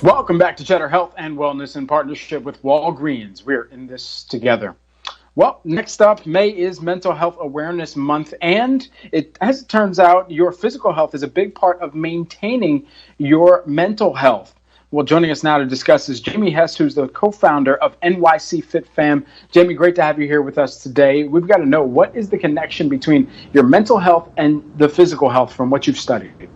Welcome back to Cheddar Health and Wellness in partnership with Walgreens. We're in this together. Well, next up, May is Mental Health Awareness Month, and as it turns out, your physical health is a big part of maintaining your mental health. Well, joining us now to discuss is Jamie Hess, who's the co-founder of NYC Fit Fam. Jamie, great to have you here with us today. We've got to know, what is the connection between your mental health and the physical health from what you've studied?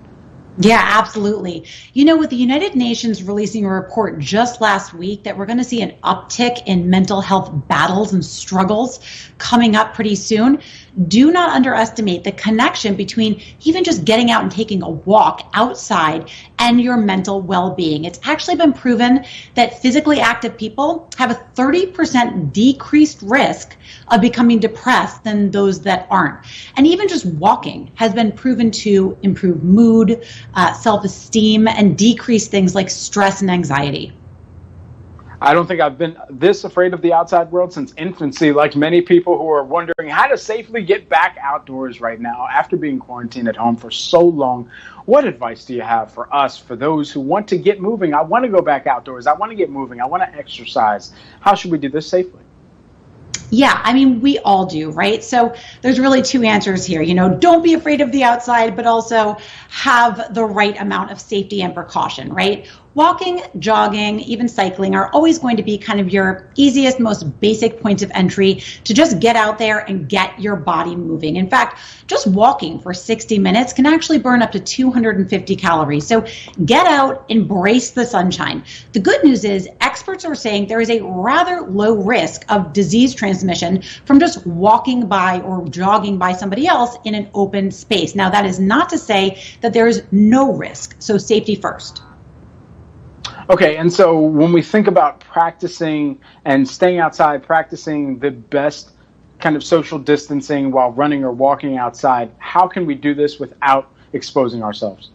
Yeah, absolutely. With the United Nations releasing a report just last week that we're going to see an uptick in mental health battles and struggles coming up pretty soon, do not underestimate the connection between even just getting out and taking a walk outside and your mental well-being. It's actually been proven that physically active people have a 30% decreased risk of becoming depressed than those that aren't. And even just walking has been proven to improve mood, self-esteem, and decrease things like stress and anxiety. I don't think I've been this afraid of the outside world since infancy, like many people who are wondering how to safely get back outdoors right now after being quarantined at home for so long. What advice do you have for us, for those who want to get moving? I want to go back outdoors. I want to get moving. I want to exercise. How should we do this safely? Yeah, we all do, right? So there's really two answers here. Don't be afraid of the outside, but also have the right amount of safety and precaution, right? Walking, jogging, even cycling are always going to be kind of your easiest, most basic points of entry to just get out there and get your body moving. In fact, just walking for 60 minutes can actually burn up to 250 calories. So get out, embrace the sunshine. The good news is experts are saying there is a rather low risk of disease transmission from just walking by or jogging by somebody else in an open space. Now, that is not to say that there is no risk. So safety first. Okay, and so when we think about practicing and staying outside, practicing the best kind of social distancing while running or walking outside, how can we do this without exposing ourselves?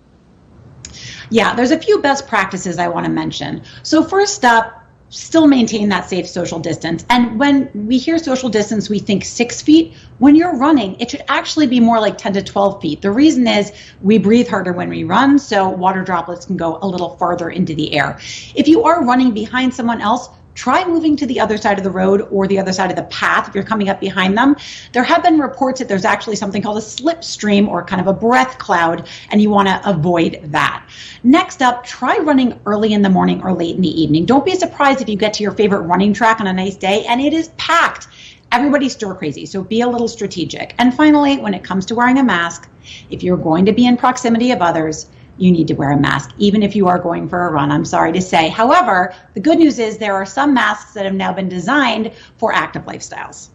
Yeah, there's a few best practices I want to mention. So first up, still maintain that safe social distance. And when we hear social distance, we think 6 feet. When you're running, it should actually be more like 10 to 12 feet. The reason is we breathe harder when we run, so water droplets can go a little farther into the air. If you are running behind someone else, try moving to the other side of the road or the other side of the path if you're coming up behind them. There have been reports that there's actually something called a slipstream or kind of a breath cloud, and you want to avoid that. Next up, try running early in the morning or late in the evening. Don't be surprised if you get to your favorite running track on a nice day and it is packed. Everybody's store crazy, so be a little strategic. And finally, when it comes to wearing a mask, if you're going to be in proximity of others, you need to wear a mask, even if you are going for a run, I'm sorry to say. However, the good news is there are some masks that have now been designed for active lifestyles.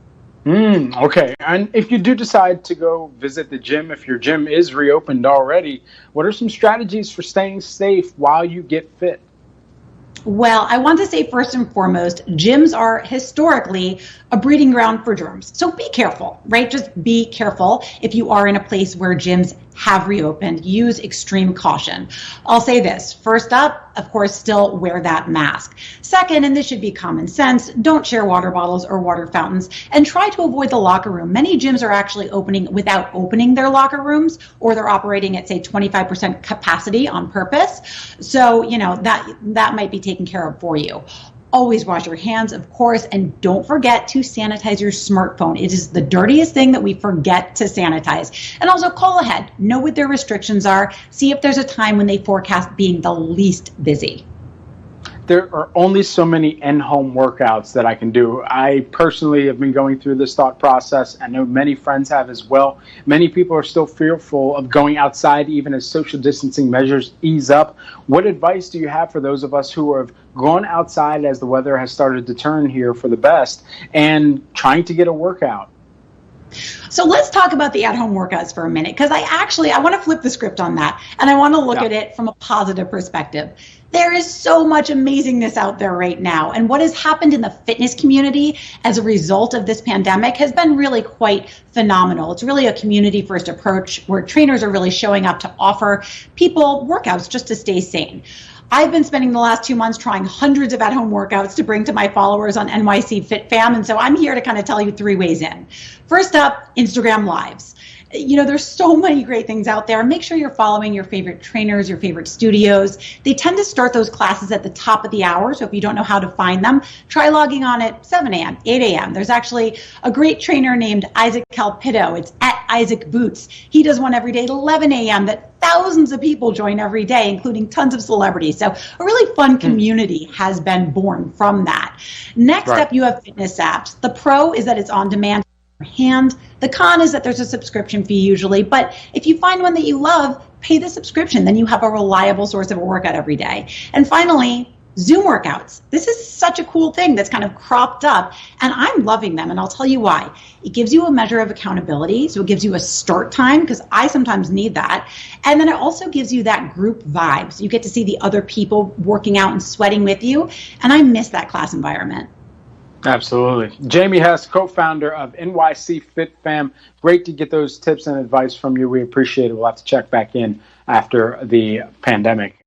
Okay, and if you do decide to go visit the gym, if your gym is reopened already, what are some strategies for staying safe while you get fit? Well, I want to say first and foremost, gyms are historically a breeding ground for germs. So be careful, right? Just be careful. If you are in a place where gyms have reopened, use extreme caution. I'll say this. First up, of course, still wear that mask. Second, and this should be common sense, don't share water bottles or water fountains, and try to avoid the locker room. Many gyms are actually opening without opening their locker rooms, or they're operating at, say, 25% capacity on purpose. So, that might be taken care of for you. Always wash your hands, of course, and don't forget to sanitize your smartphone. It is the dirtiest thing that we forget to sanitize. And also call ahead, know what their restrictions are, see if there's a time when they forecast being the least busy. There are only so many in-home workouts that I can do. I personally have been going through this thought process. I know many friends have as well. Many people are still fearful of going outside even as social distancing measures ease up. What advice do you have for those of us who have gone outside as the weather has started to turn here for the best and trying to get a workout? So let's talk about the at-home workouts for a minute, because I want to flip the script on that, and I want to look at it from a positive perspective. There is so much amazingness out there right now, and what has happened in the fitness community as a result of this pandemic has been really quite phenomenal. It's really a community-first approach where trainers are really showing up to offer people workouts just to stay sane. I've been spending the last 2 months trying hundreds of at-home workouts to bring to my followers on NYC Fit Fam, and so I'm here to kind of tell you 3 ways in. First up, Instagram Lives. There's so many great things out there. Make sure you're following your favorite trainers, your favorite studios. They tend to start those classes at the top of the hour. So if you don't know how to find them, try logging on at 7 a.m., 8 a.m. There's actually a great trainer named Isaac Calpito. It's at Isaac Boots. He does one every day at 11 a.m. that thousands of people join every day, including tons of celebrities. So a really fun community has been born from that. Next up, you have fitness apps. The pro is that it's on demand in your hand. The con is that there's a subscription fee usually, but if you find one that you love, pay the subscription. Then you have a reliable source of a workout every day. And finally, Zoom workouts. This is such a cool thing that's kind of cropped up, and I'm loving them, and I'll tell you why. It gives you a measure of accountability, so it gives you a start time, because I sometimes need that, and then it also gives you that group vibe, so you get to see the other people working out and sweating with you, and I miss that class environment. Absolutely. Jamie Hess, co-founder of NYC Fit Fam. Great to get those tips and advice from you. We appreciate it. We'll have to check back in after the pandemic.